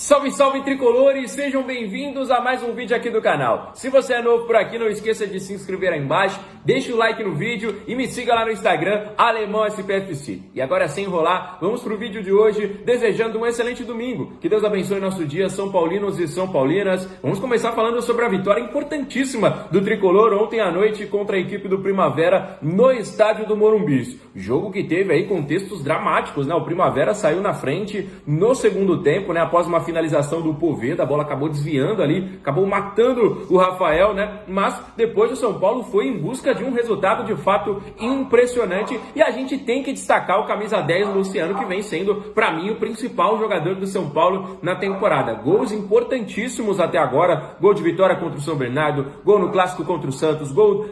Salve, salve tricolores, sejam bem-vindos a mais um vídeo aqui do canal. Se você é novo por aqui, não esqueça de se inscrever aí embaixo, deixe o like no vídeo e me siga lá no Instagram, AlemãoSPFC. E agora, sem enrolar, vamos pro vídeo de hoje, desejando um excelente domingo. Que Deus abençoe nosso dia, São Paulinos e São Paulinas. Vamos começar falando sobre a vitória importantíssima do tricolor ontem à noite contra a equipe do Primavera no estádio do Morumbi. Jogo que teve aí contextos dramáticos, né? O Primavera saiu na frente no segundo tempo, né? Após uma finalização do Poveda, a bola acabou desviando ali, acabou matando o Rafael, né? Mas depois o São Paulo foi em busca de um resultado de fato impressionante e a gente tem que destacar o camisa 10 Luciano, que vem sendo, para mim, o principal jogador do São Paulo na temporada. Gols importantíssimos até agora, gol de vitória contra o São Bernardo, gol no clássico contra o Santos, gol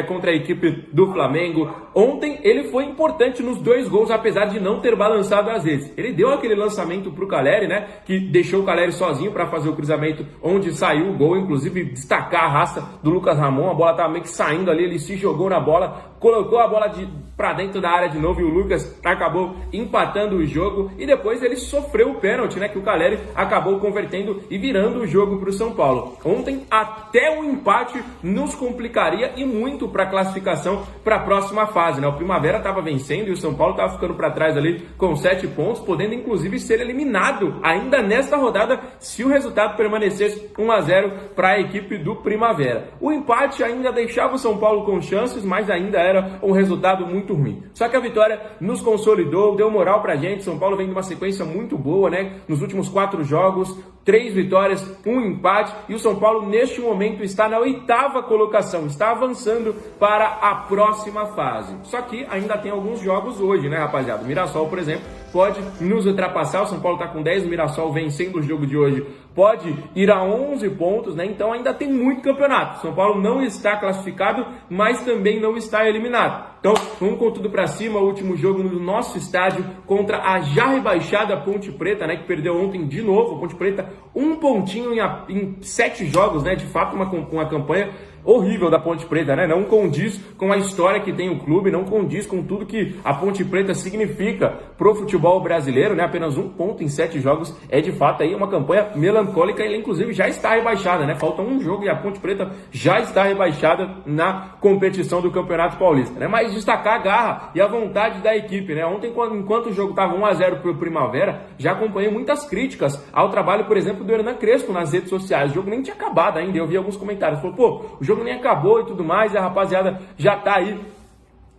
contra a equipe do Flamengo. Ontem ele foi importante nos dois gols, apesar de não ter balançado às vezes. Ele deu aquele lançamento pro Caleri, né? Que deixou o Caleri sozinho para fazer o cruzamento onde saiu o gol, inclusive destacar a raça do Lucas Ramon. A bola estava meio que saindo ali, ele se jogou na bola, colocou a bola para dentro da área de novo e o Lucas acabou empatando o jogo. E depois ele sofreu o pênalti, né, que o Caleri acabou convertendo e virando o jogo para o São Paulo. Ontem até o empate nos complicaria e muito para a classificação para a próxima fase, né? O Primavera estava vencendo e o São Paulo estava ficando para trás ali com 7 pontos, podendo inclusive ser eliminado ainda nesta rodada se o resultado permanecesse 1-0 para a equipe do Primavera. O empate ainda deixava o São Paulo com chances, mas ainda era um resultado muito ruim. Só que a vitória nos consolidou, deu moral pra gente. São Paulo vem de uma sequência muito boa, né? Nos últimos 4 jogos, 3 vitórias, 1 empate, e o São Paulo neste momento está na 8ª colocação, está avançando para a próxima fase. Só que ainda tem alguns jogos hoje, né, rapaziada? O Mirassol, por exemplo, pode nos ultrapassar. O São Paulo está com 10, o Mirassol vencendo o jogo de hoje pode ir a 11 pontos, né? Então ainda tem muito campeonato. O São Paulo não está classificado, mas também não está eliminado. Então vamos com tudo para cima. O último jogo no nosso estádio contra a já rebaixada Ponte Preta, né? Que perdeu ontem de novo. A Ponte Preta, um pontinho em 7 jogos, né? De fato uma campanha horrível da Ponte Preta, né? Não condiz com a história que tem o clube, não condiz com tudo que a Ponte Preta significa pro futebol brasileiro, né? Apenas 1 ponto em 7 jogos é de fato aí uma campanha melancólica. Ele inclusive já está rebaixada, né? Falta um jogo e a Ponte Preta já está rebaixada na competição do Campeonato Paulista, né? Mas destacar a garra e a vontade da equipe, né? Ontem, enquanto o jogo estava 1-0 pro Primavera, já acompanhei muitas críticas ao trabalho, por exemplo, do Hernan Crespo nas redes sociais. O jogo nem tinha acabado ainda, eu vi alguns comentários, falou, pô, o jogo nem acabou e tudo mais, e a rapaziada já tá aí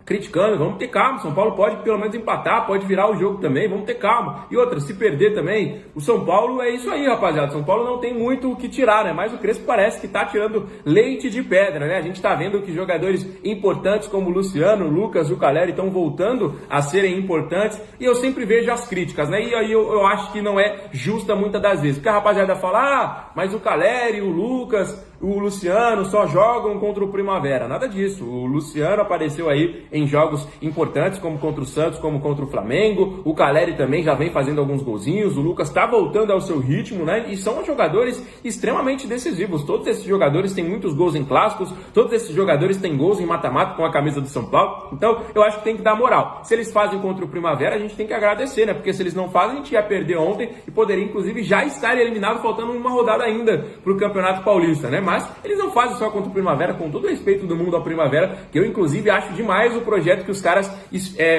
criticando. Vamos ter calma, São Paulo pode pelo menos empatar, pode virar o jogo também, vamos ter calma. E outra, se perder também, o São Paulo é isso aí, rapaziada. São Paulo não tem muito o que tirar, né? Mas o Crespo parece que tá tirando leite de pedra, né? A gente tá vendo que jogadores importantes como o Luciano, o Lucas e o Caleri estão voltando a serem importantes, e eu sempre vejo as críticas, né? E aí eu acho que não é justa muitas das vezes, porque a rapaziada fala, mas o Caleri, o Lucas, o Luciano só jogam contra o Primavera. Nada disso. O Luciano apareceu aí em jogos importantes, como contra o Santos, como contra o Flamengo. O Caleri também já vem fazendo alguns golzinhos. O Lucas está voltando ao seu ritmo, né? E são jogadores extremamente decisivos. Todos esses jogadores têm muitos gols em clássicos. Todos esses jogadores têm gols em mata-mata com a camisa do São Paulo. Então, eu acho que tem que dar moral. Se eles fazem contra o Primavera, a gente tem que agradecer, né? Porque se eles não fazem, a gente ia perder ontem e poderia, inclusive, já estar eliminado, faltando uma rodada ainda para o Campeonato Paulista, né? Mas eles não fazem só contra o Primavera, com todo o respeito do mundo ao Primavera, que eu inclusive acho demais o projeto que os caras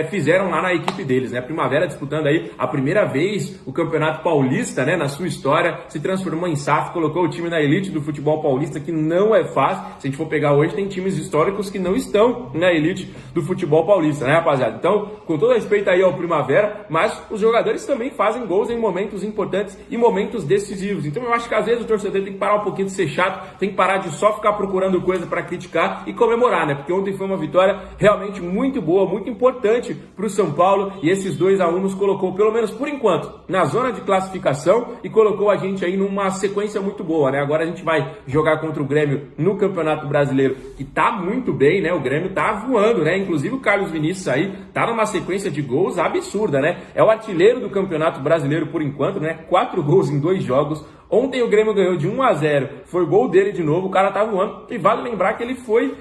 fizeram lá na equipe deles, né? A Primavera disputando aí a primeira vez o Campeonato Paulista, né? Na sua história, se transformou em SAF, colocou o time na elite do futebol paulista, que não é fácil. Se a gente for pegar hoje, tem times históricos que não estão na elite do futebol paulista, né, rapaziada? Então, com todo respeito aí ao Primavera, mas os jogadores também fazem gols em momentos importantes e momentos decisivos. Então eu acho que às vezes o torcedor tem que parar um pouquinho de ser chato, tem que parar de só ficar procurando coisa para criticar e comemorar, né? Porque ontem foi uma vitória realmente muito boa, muito importante para o São Paulo, e esses 2-1 nos colocou, pelo menos por enquanto, na zona de classificação e colocou a gente aí numa sequência muito boa, né? Agora a gente vai jogar contra o Grêmio no Campeonato Brasileiro, que tá muito bem, né? O Grêmio tá voando, né? Inclusive o Carlos Vinícius aí tá numa sequência de gols absurda, né? É o artilheiro do Campeonato Brasileiro por enquanto, né? 4 gols em 2 jogos. Ontem o Grêmio ganhou de 1-0, foi gol dele de novo, o cara tá voando. E vale lembrar que ele foi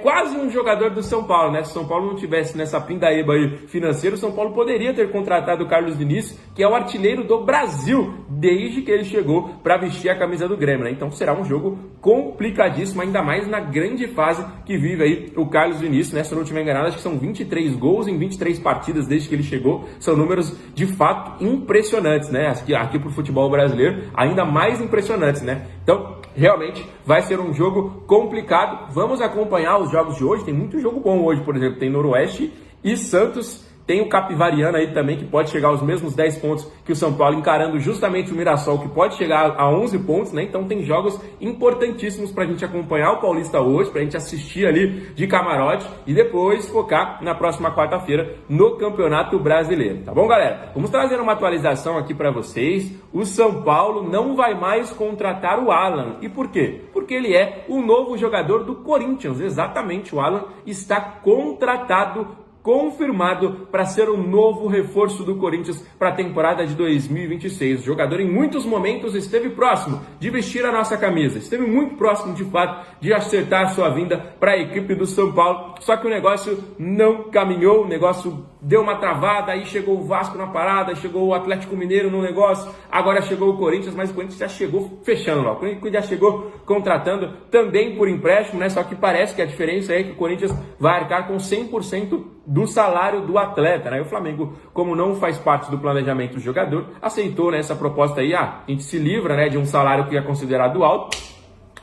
quase um jogador do São Paulo, né? Se o São Paulo não tivesse nessa pindaíba aí financeira, o São Paulo poderia ter contratado o Carlos Vinícius, que é o artilheiro do Brasil, desde que ele chegou para vestir a camisa do Grêmio, né? Então será um jogo complicadíssimo, ainda mais na grande fase que vive aí o Carlos Vinícius, né? Se eu não estiver enganado, acho que são 23 gols em 23 partidas desde que ele chegou. São números de fato impressionantes, né? Aqui pro futebol brasileiro, ainda mais impressionantes, né? Então, realmente vai ser um jogo complicado. Vamos acompanhar os jogos de hoje. Tem muito jogo bom hoje, por exemplo, tem Noroeste e Santos. Tem o Capivariano aí também, que pode chegar aos mesmos 10 pontos que o São Paulo, encarando justamente o Mirassol, que pode chegar a 11 pontos, né? Então tem jogos importantíssimos pra gente acompanhar o Paulista hoje, pra gente assistir ali de camarote e depois focar na próxima quarta-feira no Campeonato Brasileiro, tá bom, galera? Vamos trazer uma atualização aqui pra vocês. O São Paulo não vai mais contratar o Alan. E por quê? Porque ele é o novo jogador do Corinthians. Exatamente, o Alan está contratado, confirmado para ser o novo reforço do Corinthians para a temporada de 2026. O jogador em muitos momentos esteve próximo de vestir a nossa camisa, esteve muito próximo de fato de acertar a sua vinda para a equipe do São Paulo, só que o negócio não caminhou, o negócio deu uma travada, aí chegou o Vasco na parada, chegou o Atlético Mineiro no negócio, agora chegou o Corinthians, mas o Corinthians já chegou fechando lá, o Corinthians já chegou contratando também por empréstimo, né? Só que parece que a diferença é que o Corinthians vai arcar com 100% do salário do atleta, né? E o Flamengo, como não faz parte do planejamento do jogador, aceitou, né, essa proposta aí. A gente se livra, né, de um salário que é considerado alto,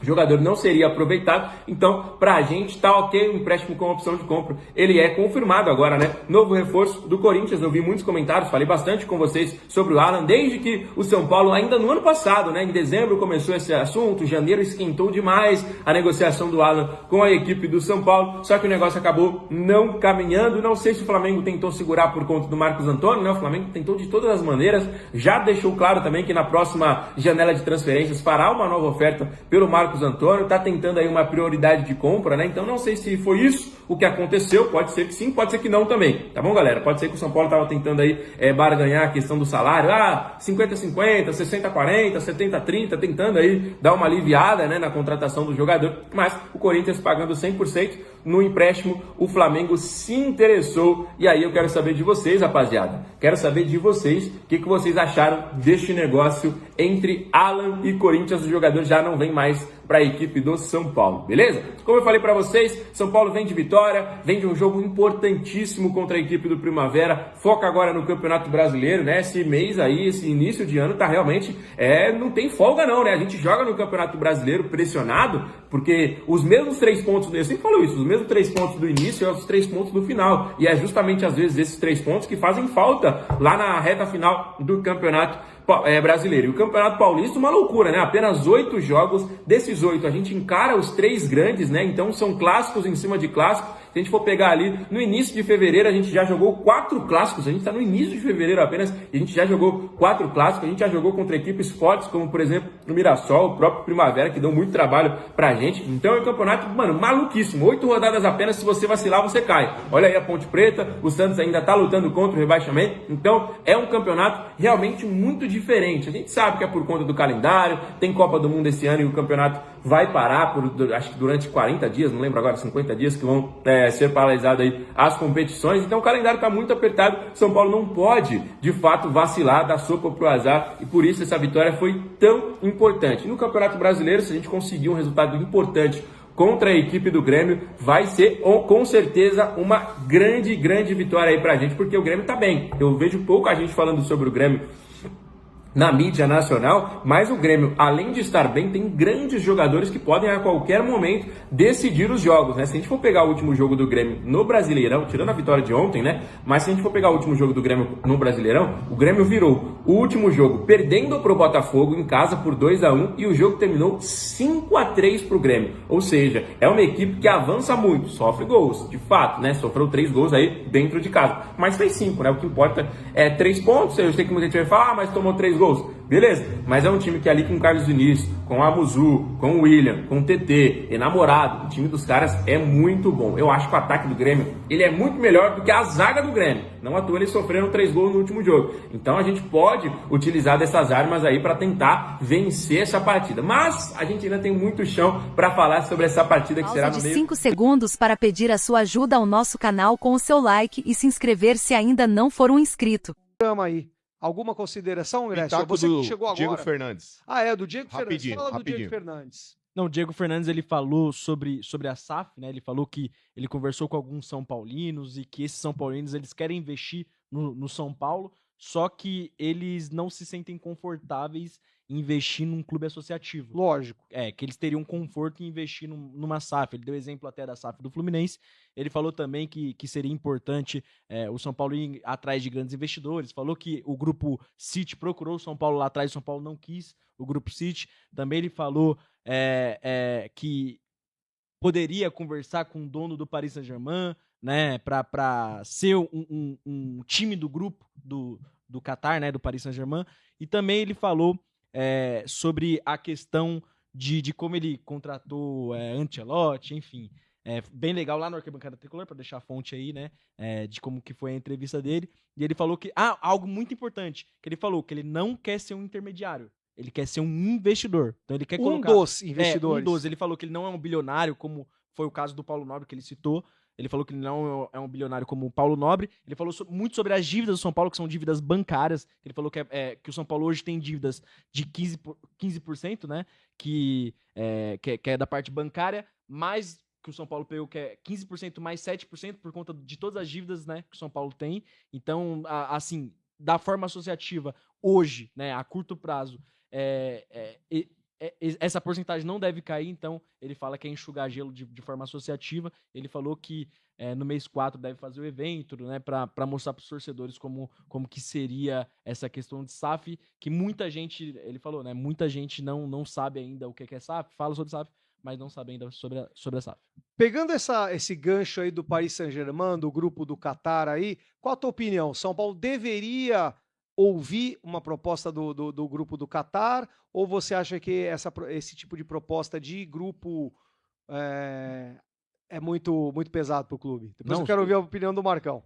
o jogador não seria aproveitado, então pra gente tá ok, o empréstimo com opção de compra, ele é confirmado agora, né? Novo reforço do Corinthians. Eu vi muitos comentários, falei bastante com vocês sobre o Alan, desde que o São Paulo, ainda no ano passado, né, em dezembro começou esse assunto, janeiro esquentou demais a negociação do Alan com a equipe do São Paulo, só que o negócio acabou não caminhando. Não sei se o Flamengo tentou segurar por conta do Marcos Antônio, né? O Flamengo tentou de todas as maneiras, já deixou claro também que na próxima janela de transferências fará uma nova oferta pelo Marcos Antônio, tá tentando aí uma prioridade de compra, né? Então não sei se foi isso o que aconteceu, pode ser que sim, pode ser que não também, tá bom, galera? Pode ser que o São Paulo tava tentando aí barganhar a questão do salário, 50-50, 60-40, 70-30, tentando aí dar uma aliviada, né, na contratação do jogador, mas o Corinthians pagando 100% no empréstimo, o Flamengo se interessou. E aí eu quero saber de vocês, rapaziada, quero saber de vocês, o que vocês acharam deste negócio entre Alan e Corinthians. O jogador já não vem mais para a equipe do São Paulo, beleza? Como eu falei para vocês, São Paulo vem de vitória, vem de um jogo importantíssimo contra a equipe do Primavera, foca agora no Campeonato Brasileiro, né? Esse mês aí, esse início de ano tá realmente, não tem folga não, né? A gente joga no Campeonato Brasileiro pressionado, porque os mesmos 3 pontos, eu sempre falo isso, os mesmos 3 pontos do início são os 3 pontos do final, e é justamente às vezes esses 3 pontos que fazem falta lá na reta final do Campeonato Brasileiro. E o Campeonato Paulista, uma loucura, né? Apenas 8 jogos, desses 8 a gente encara os 3 grandes, né? Então são clássicos em cima de clássicos. Se a gente for pegar ali, no início de fevereiro a gente já jogou 4 clássicos, a gente está no início de fevereiro apenas, e a gente já jogou 4 clássicos, a gente já jogou contra equipes fortes, como por exemplo o Mirassol, o próprio Primavera, que deu muito trabalho pra gente. Então é um campeonato, mano, maluquíssimo, 8 rodadas apenas, se você vacilar você cai. Olha aí a Ponte Preta, o Santos ainda tá lutando contra o rebaixamento, então é um campeonato realmente muito diferente. A gente sabe que é por conta do calendário, tem Copa do Mundo esse ano e o campeonato vai parar por, acho que durante 40 dias, não lembro agora, 50 dias que vão ser paralisadas aí as competições. Então o calendário está muito apertado, São Paulo não pode de fato vacilar, dar sopa pro azar, e por isso essa vitória foi tão importante. No Campeonato Brasileiro, se a gente conseguir um resultado importante contra a equipe do Grêmio, vai ser com certeza uma grande vitória aí pra gente, porque o Grêmio tá bem. Eu vejo pouca gente falando sobre o Grêmio na mídia nacional, mas o Grêmio, além de estar bem, tem grandes jogadores que podem a qualquer momento decidir os jogos, né? Se a gente for pegar o último jogo do Grêmio no Brasileirão, tirando a vitória de ontem, né? Mas se a gente for pegar o último jogo do Grêmio no Brasileirão, o Grêmio virou o último jogo perdendo pro Botafogo em casa por 2-1 e o jogo terminou 5-3 pro Grêmio. Ou seja, é uma equipe que avança muito, sofre gols, de fato, né? Sofreu 3 gols aí dentro de casa, mas fez 5, né? O que importa é 3 pontos. Eu sei que muita gente vai falar, mas tomou 3 gols. Beleza, mas é um time que ali com o Carlos Diniz, com o Amuzu, com o William, com o TT, enamorado, o time dos caras é muito bom. Eu acho que o ataque do Grêmio, ele é muito melhor do que a zaga do Grêmio. Não à toa eles sofreram 3 gols no último jogo. Então a gente pode utilizar dessas armas aí para tentar vencer essa partida. Mas a gente ainda tem muito chão para falar sobre essa partida que será no meio... 5 segundos para pedir a sua ajuda ao nosso canal com o seu like e se inscrever se ainda não for um inscrito. Chama aí. Alguma consideração, Grécia? Você que chegou agora. Diego Fernandes. Ah, é, do Diego Fernandes. Fala do Diego Fernandes. Não, o Diego Fernandes, ele falou sobre a SAF, né? Ele falou que ele conversou com alguns São Paulinos e que esses São Paulinos, eles querem investir no São Paulo, só que eles não se sentem confortáveis em investir num clube associativo. Lógico. Que eles teriam conforto em investir numa SAF. Ele deu exemplo até da SAF do Fluminense. Ele falou também que seria importante o São Paulo ir atrás de grandes investidores. Falou que o grupo City procurou o São Paulo lá atrás, o São Paulo não quis o grupo City. Também ele falou que poderia conversar com o dono do Paris Saint-Germain, né, para ser um time do grupo do Qatar, né, do Paris Saint-Germain. E também ele falou sobre a questão de como ele contratou Ancelotti, enfim. Bem legal lá no Arquibancada Tricolor, para deixar a fonte aí, né, de como que foi a entrevista dele. E ele falou que... algo muito importante, que ele falou que ele não quer ser um intermediário. Ele quer ser um investidor. Então ele quer colocar... dos investidores. Ele falou que ele não é um bilionário, como foi o caso do Paulo Nobre, que ele citou. Ele falou que ele não é um bilionário como o Paulo Nobre. Ele falou muito sobre as dívidas do São Paulo, que são dívidas bancárias. Ele falou que o São Paulo hoje tem dívidas de 15%, né? Que é da parte bancária, mais que o São Paulo pegou, que é 15% mais 7% por conta de todas as dívidas, né, que o São Paulo tem. Então, assim, da forma associativa, hoje, né, a curto prazo, essa porcentagem não deve cair, então ele fala que é enxugar gelo de forma associativa. Ele falou que no mês 4 deve fazer o evento, né, para mostrar para os torcedores como que seria essa questão de SAF, que muita gente, ele falou, né, muita gente não sabe ainda o que é SAF, fala sobre SAF, mas não sabe ainda sobre a SAF. Pegando esse gancho aí do Paris Saint-Germain, do grupo do Qatar aí, qual a tua opinião? São Paulo deveria ouvir uma proposta do grupo do Qatar, ou você acha que esse tipo de proposta de grupo é muito, muito pesado para o clube? Depois eu quero ouvir a opinião do Marcão.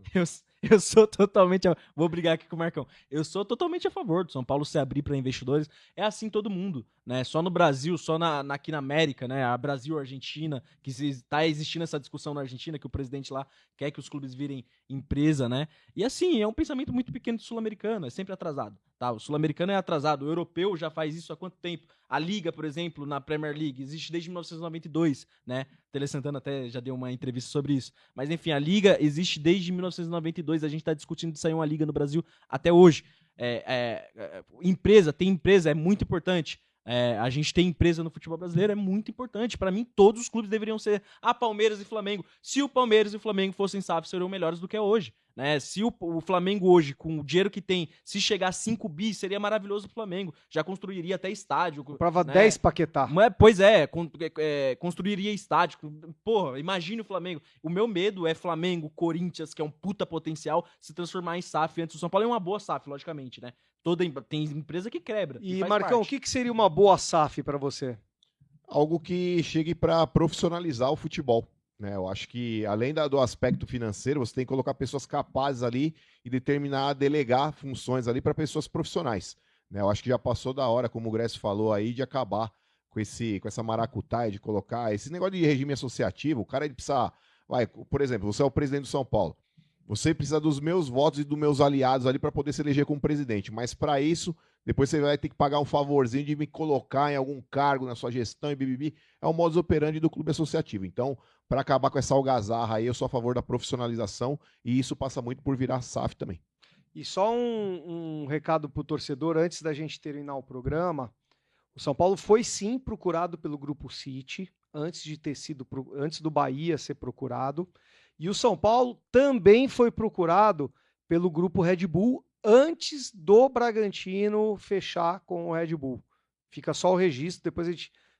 Eu sou totalmente... Vou brigar aqui com o Marcão. Eu sou totalmente a favor do São Paulo se abrir para investidores. É assim todo mundo, né? Só no Brasil, só aqui na América, né? A Brasil, a Argentina, que está existindo essa discussão na Argentina, que o presidente lá quer que os clubes virem empresa, né? E assim, é um pensamento muito pequeno do sul-americano, é sempre atrasado, tá? O sul-americano é atrasado, o europeu já faz isso há quanto tempo? A Liga, por exemplo, na Premier League, existe desde 1992, né? Tele Santana até já deu uma entrevista sobre isso. Mas enfim, a Liga existe desde 1992, a gente está discutindo de sair uma Liga no Brasil até hoje. Ter empresa é muito importante. A gente tem empresa no futebol brasileiro, é muito importante. Para mim, todos os clubes deveriam ser Palmeiras e Flamengo. Se o Palmeiras e o Flamengo fossem SAF, seriam melhores do que é hoje, né? Se o Flamengo hoje, com o dinheiro que tem, se chegar a 5 bi, seria maravilhoso pro Flamengo. Já construiria até estádio. Comprava, né? 10 Paquetá. Pois construiria estádio. Porra, imagine o Flamengo. O meu medo é Flamengo, Corinthians, que é um puta potencial, se transformar em SAF antes do São Paulo. É uma boa SAF, logicamente, né? Tem empresa que quebra. E Marcão, o que seria uma boa SAF para você? Algo que chegue para profissionalizar o futebol, né? Eu acho que, além do aspecto financeiro, você tem que colocar pessoas capazes ali e delegar funções ali para pessoas profissionais, né? Eu acho que já passou da hora, como o Grécio falou aí, de acabar com essa maracutaia de colocar esse negócio de regime associativo. O cara ele precisa... por exemplo, você é o presidente do São Paulo. Você precisa dos meus votos e dos meus aliados ali para poder se eleger como presidente. Mas para isso, depois você vai ter que pagar um favorzinho de me colocar em algum cargo na sua gestão e bibibi. É o modus operandi do clube associativo. Então, para acabar com essa algazarra aí, eu sou a favor da profissionalização e isso passa muito por virar SAF também. E só um recado para o torcedor, antes da gente terminar o programa, o São Paulo foi sim procurado pelo Grupo City, antes do Bahia ser procurado. E o São Paulo também foi procurado pelo Grupo Red Bull antes do Bragantino fechar com o Red Bull. Fica só o registro, depois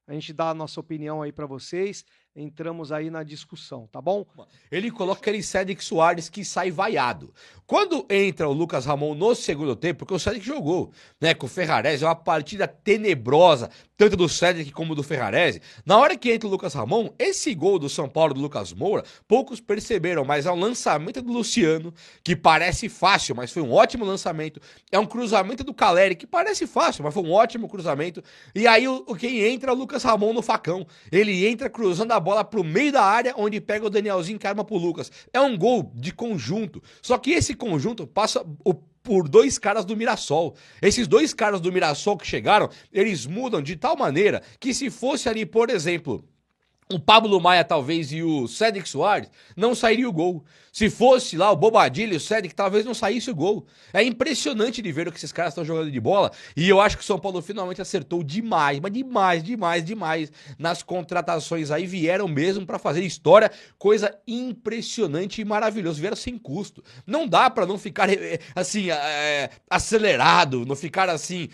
a gente dá a nossa opinião aí para vocês. entramos aí na discussão, tá bom? Ele coloca aquele Cédric Soares que sai vaiado. Quando entra o Lucas Ramon no segundo tempo, porque o Cédric jogou, né, com o Ferrarese, é uma partida tenebrosa, tanto do Cédric como do Ferrarese. Na hora que entra o Lucas Ramon, esse gol do São Paulo do Lucas Moura, poucos perceberam, mas é um lançamento do Luciano, que parece fácil, mas foi um ótimo lançamento. É um cruzamento do Caleri, que parece fácil, mas foi um ótimo cruzamento. E aí quem entra é o Lucas Ramon no facão. Ele entra cruzando a bola pro meio da área, onde pega o Danielzinho e arma pro Lucas. É um gol de conjunto. Só que esse conjunto passa por dois caras do Mirassol. Esses dois caras do Mirassol que chegaram, eles mudam de tal maneira que se fosse ali, por exemplo, o Pablo Maia talvez e o Cédric Soares, não sairia o gol. Se fosse lá o Bobadilha e o Cédric, talvez não saísse o gol. É impressionante de ver o que esses caras estão jogando de bola. E eu acho que o São Paulo finalmente acertou demais, mas demais nas contratações aí. Vieram mesmo pra fazer história, coisa impressionante e maravilhosa. Vieram sem custo. Não dá pra não ficar assim, acelerado, não ficar assim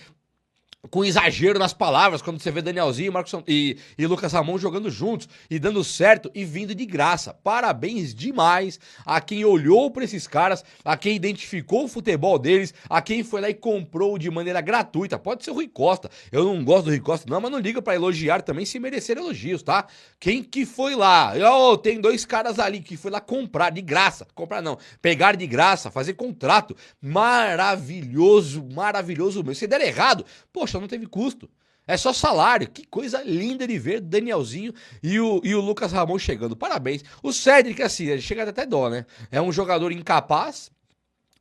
com exagero nas palavras, quando você vê Danielzinho e Lucas Ramon jogando juntos e dando certo e vindo de graça. Parabéns demais a quem olhou para esses caras, a quem identificou o futebol deles, a quem foi lá e comprou de maneira gratuita. Pode ser o Rui Costa, eu não gosto do Rui Costa não, mas não liga para elogiar também se merecer elogios, tá? Quem que foi lá? Tem dois caras ali que foi lá comprar de graça, comprar não, pegar de graça, fazer contrato. Maravilhoso mesmo. Se der errado, poxa, não teve custo. É só salário. Que coisa linda de ver Danielzinho e o Lucas Ramon chegando. Parabéns. O Cédric, assim, chega até dó, né? É um jogador incapaz,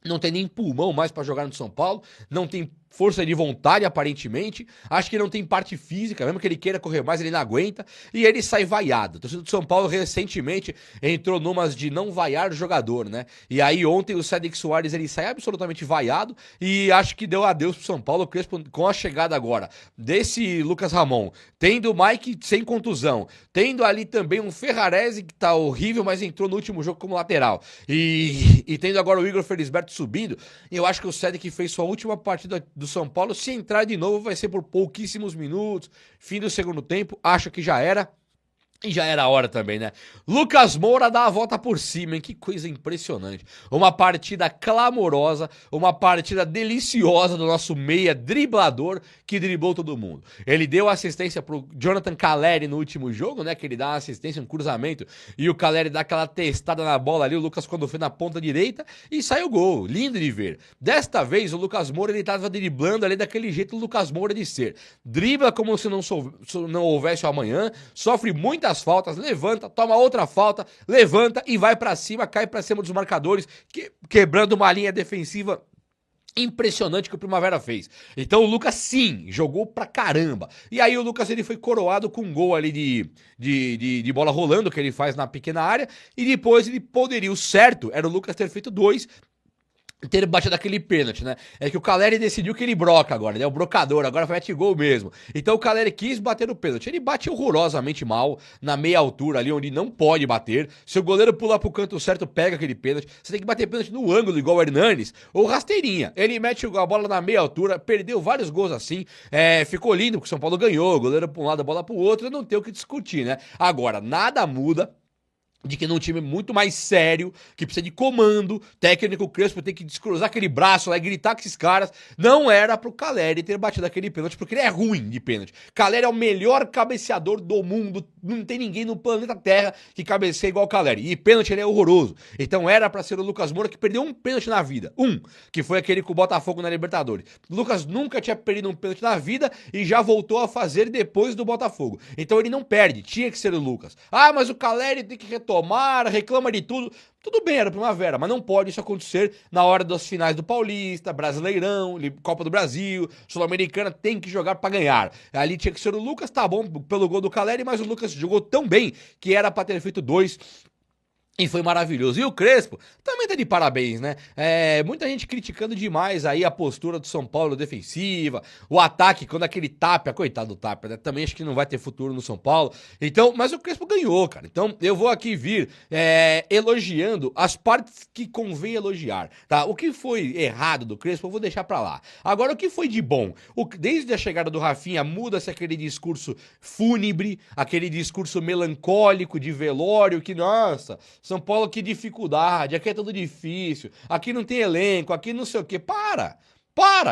não tem nem pulmão mais pra jogar no São Paulo, não tem força de vontade, aparentemente. Acho que não tem parte física, mesmo que ele queira correr mais, ele não aguenta. E ele sai vaiado. O torcedor do São Paulo recentemente entrou numas de não vaiar o jogador, né? E aí ontem o Cédric Soares, ele sai absolutamente vaiado e acho que deu adeus pro São Paulo. O Crespo, com a chegada agora desse Lucas Ramon, tendo o Mike sem contusão, tendo ali também um Ferrarese que tá horrível, mas entrou no último jogo como lateral. E tendo agora o Igor Felisberto subindo, eu acho que o Cédric fez sua última partida do São Paulo. Se entrar de novo vai ser por pouquíssimos minutos, fim do segundo tempo, acho que já era. E já era a hora também, né? Lucas Moura dá a volta por cima, hein? Que coisa impressionante. Uma partida clamorosa, uma partida deliciosa do nosso meia driblador que driblou todo mundo. Ele deu assistência pro Jonathan Caleri no último jogo, né? Que ele dá uma assistência, um cruzamento, e o Caleri dá aquela testada na bola ali, o Lucas quando foi na ponta direita, e sai o gol. Lindo de ver. Desta vez, o Lucas Moura, ele tava driblando ali daquele jeito o Lucas Moura de ser. Dribla como se não houvesse o amanhã, sofre muitas faltas, levanta, toma outra falta, levanta e vai pra cima, cai pra cima dos marcadores, quebrando uma linha defensiva impressionante que o Primavera fez. Então o Lucas, sim, jogou pra caramba. E aí o Lucas, ele foi coroado com um gol ali de bola rolando, que ele faz na pequena área, e depois ele poderia, o certo era o Lucas ter feito 2, ter batido aquele pênalti, né? É que o Caleri decidiu que ele broca agora, né? O brocador, agora mete gol mesmo. Então o Caleri quis bater no pênalti. Ele bate horrorosamente mal, na meia altura ali, onde não pode bater. Se o goleiro pular pro canto certo, pega aquele pênalti. Você tem que bater pênalti no ângulo, igual o Hernanes, ou rasteirinha. Ele mete a bola na meia altura, perdeu vários gols assim. Ficou lindo, porque o São Paulo ganhou. O goleiro pra um lado, a bola pro outro, não tem o que discutir, né? Agora, nada muda de que num time muito mais sério, que precisa de comando, técnico Crespo tem que descruzar aquele braço lá e gritar com esses caras, não era pro Caleri ter batido aquele pênalti, porque ele é ruim de pênalti. Caleri é o melhor cabeceador do mundo, não tem ninguém no planeta Terra que cabeceia igual o Caleri, e pênalti ele é horroroso. Então era pra ser o Lucas Moura, que perdeu um pênalti na vida, que foi aquele com o Botafogo na Libertadores. O Lucas nunca tinha perdido um pênalti na vida e já voltou a fazer depois do Botafogo. Então ele não perde, tinha que ser o Lucas. Ah, mas o Caleri tem que retomar, reclama de tudo. Tudo bem, era Primavera, mas não pode isso acontecer na hora das finais do Paulista, Brasileirão, Copa do Brasil, Sul-Americana, tem que jogar pra ganhar. Ali tinha que ser o Lucas, tá bom, pelo gol do Caleri, mas o Lucas jogou tão bem que era pra ter feito 2. E foi maravilhoso. E o Crespo também tá de parabéns, né? Muita gente criticando demais aí a postura do São Paulo defensiva, o ataque, quando aquele Tapia, coitado do Tapia, né? Também acho que não vai ter futuro no São Paulo. Então, mas o Crespo ganhou, cara. Então, eu vou aqui vir elogiando as partes que convém elogiar, tá? O que foi errado do Crespo, eu vou deixar pra lá. Agora, o que foi de bom? Desde a chegada do Rafinha, muda-se aquele discurso fúnebre, aquele discurso melancólico de velório, que, nossa... São Paulo, que dificuldade, aqui é tudo difícil, aqui não tem elenco, aqui não sei o quê. Para!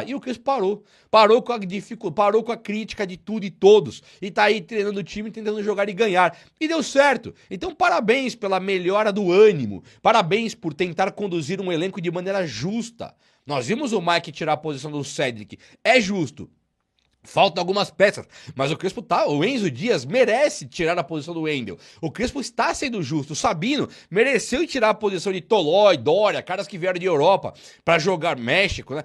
E o Crespo parou. Parou com a dificuldade, parou com a crítica de tudo e todos. E tá aí treinando o time, tentando jogar e ganhar. E deu certo. Então, parabéns pela melhora do ânimo. Parabéns por tentar conduzir um elenco de maneira justa. Nós vimos o Mike tirar a posição do Cedric. É justo. Faltam algumas peças, mas o Crespo o Enzo Dias merece tirar a posição do Wendel. O Crespo está sendo justo. O Sabino mereceu tirar a posição de Tolói, Dória, caras que vieram de Europa pra jogar México, né?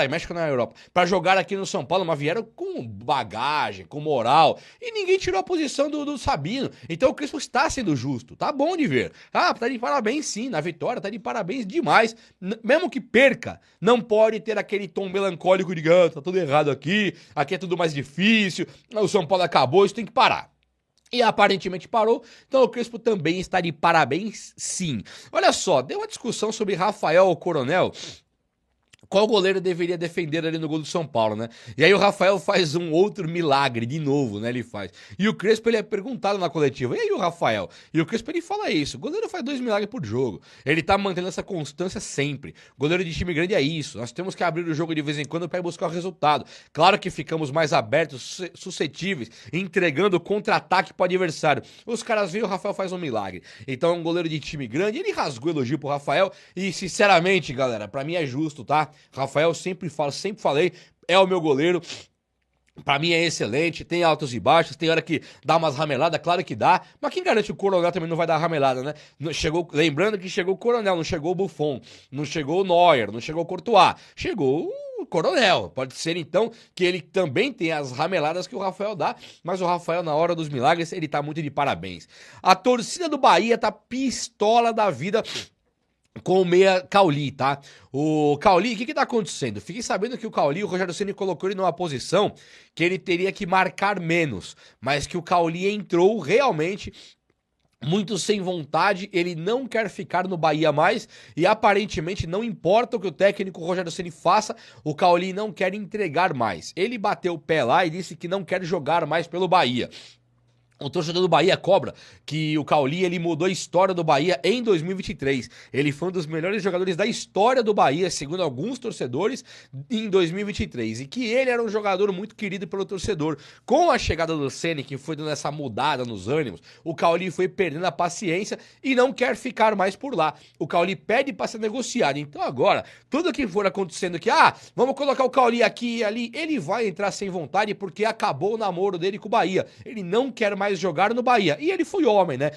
México não é Europa, pra jogar aqui no São Paulo, mas vieram com bagagem, com moral, e ninguém tirou a posição do Sabino. Então o Crespo está sendo justo. Tá bom de ver. Tá de parabéns sim, na vitória, tá de parabéns demais. Mesmo que perca, não pode ter aquele tom melancólico de tá tudo errado aqui é tudo mais difícil, o São Paulo acabou, isso tem que parar. E aparentemente parou, então o Crespo também está de parabéns, sim. Olha só, deu uma discussão sobre Rafael Coronel, qual goleiro deveria defender ali no gol do São Paulo, né? E aí o Rafael faz um outro milagre, de novo, né? Ele faz. E o Crespo, ele é perguntado na coletiva, e aí o Rafael? E o Crespo, ele fala isso, o goleiro faz 2 milagres por jogo. Ele tá mantendo essa constância sempre. Goleiro de time grande é isso. Nós temos que abrir o jogo de vez em quando para ir buscar o resultado. Claro que ficamos mais abertos, suscetíveis, entregando contra-ataque pro adversário. Os caras veem, o Rafael faz um milagre. Então é um goleiro de time grande, ele rasgou elogio pro Rafael e, sinceramente, galera, pra mim é justo, tá? Rafael, sempre falei, é o meu goleiro. Pra mim é excelente, tem altos e baixos, tem hora que dá umas rameladas, claro que dá, mas quem garante que o Coronel também não vai dar ramelada, né? Lembrando que chegou o Coronel, não chegou o Buffon, não chegou o Neuer, não chegou o Courtois, chegou o Coronel. Pode ser então que ele também tenha as rameladas que o Rafael dá, mas o Rafael, na hora dos milagres, ele tá muito de parabéns. A torcida do Bahia tá pistola da vida com o meia Cauli, tá? O Cauli, o que tá acontecendo? Fiquei sabendo que o Cauli, o Rogério Ceni colocou ele numa posição que ele teria que marcar menos, mas que o Cauli entrou realmente muito sem vontade, ele não quer ficar no Bahia mais e aparentemente não importa o que o técnico Rogério Ceni faça, o Cauli não quer entregar mais. Ele bateu o pé lá e disse que não quer jogar mais pelo Bahia. O torcedor do Bahia cobra que o Cauli, ele mudou a história do Bahia em 2023. Ele foi um dos melhores jogadores da história do Bahia, segundo alguns torcedores, em 2023. E que ele era um jogador muito querido pelo torcedor. Com a chegada do Ceni, que foi dando essa mudada nos ânimos, o Cauli foi perdendo a paciência e não quer ficar mais por lá. O Cauli pede para ser negociado. Então agora, tudo que for acontecendo que, vamos colocar o Cauli aqui e ali, ele vai entrar sem vontade porque acabou o namoro dele com o Bahia. Ele não quer mais jogar no Bahia. E ele foi homem, né?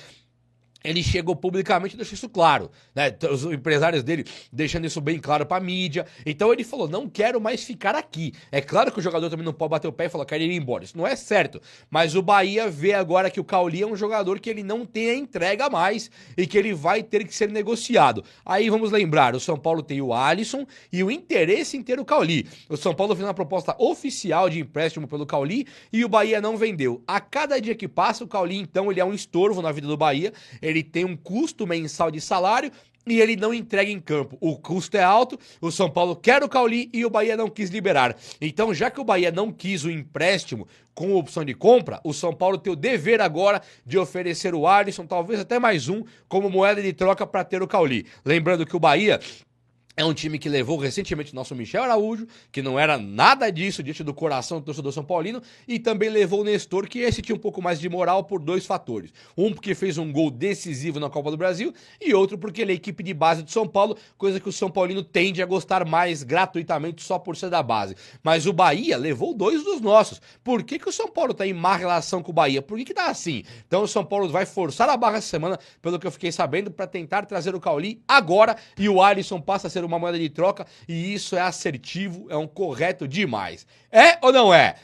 Ele chegou publicamente e deixou isso claro, né? Os empresários dele deixando isso bem claro pra mídia. Então ele falou, não quero mais ficar aqui. É claro que o jogador também não pode bater o pé e falar, quero ir embora. Isso não é certo. Mas o Bahia vê agora que o Cauli é um jogador que ele não tem a entrega mais e que ele vai ter que ser negociado. Aí vamos lembrar, o São Paulo tem o Alisson e o interesse em ter o Cauli. O São Paulo fez uma proposta oficial de empréstimo pelo Cauli e o Bahia não vendeu. A cada dia que passa, o Cauli, então, ele é um estorvo na vida do Bahia. Ele tem um custo mensal de salário e ele não entrega em campo. O custo é alto, o São Paulo quer o Cauli e o Bahia não quis liberar. Então, já que o Bahia não quis o empréstimo com opção de compra, o São Paulo tem o dever agora de oferecer o Alisson, talvez até mais um, como moeda de troca para ter o Cauli. Lembrando que o Bahia é um time que levou recentemente o nosso Michel Araújo, que não era nada disso diante do coração do torcedor são paulino, e também levou o Nestor, que esse tinha um pouco mais de moral por 2 fatores. Um porque fez um gol decisivo na Copa do Brasil, e outro porque ele é equipe de base do São Paulo, coisa que o São Paulino tende a gostar mais gratuitamente só por ser da base. Mas o Bahia levou 2 dos nossos. Por que o São Paulo tá em má relação com o Bahia? Por que tá assim? Então o São Paulo vai forçar a barra essa semana, pelo que eu fiquei sabendo, para tentar trazer o Cauli agora, e o Alisson passa a ser uma moeda de troca, e isso é assertivo, é um correto demais. É ou não é?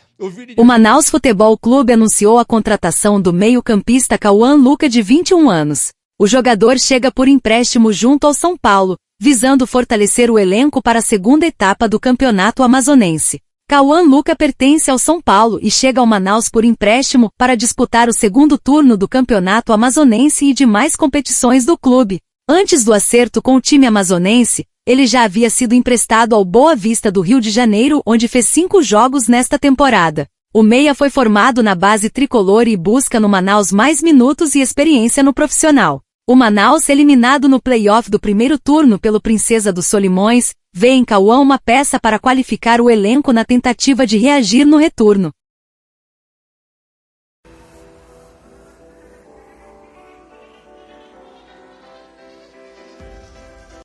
O Manaus Futebol Clube anunciou a contratação do meio-campista Cauã Luca, de 21 anos. O jogador chega por empréstimo junto ao São Paulo, visando fortalecer o elenco para a segunda etapa do Campeonato Amazonense. Cauã Luca pertence ao São Paulo e chega ao Manaus por empréstimo para disputar o segundo turno do Campeonato Amazonense e demais competições do clube. Antes do acerto com o time amazonense, ele já havia sido emprestado ao Boa Vista do Rio de Janeiro, onde fez 5 jogos nesta temporada. O meia foi formado na base tricolor e busca no Manaus mais minutos e experiência no profissional. O Manaus, eliminado no play-off do primeiro turno pelo Princesa dos Solimões, vê em Cauã uma peça para qualificar o elenco na tentativa de reagir no retorno.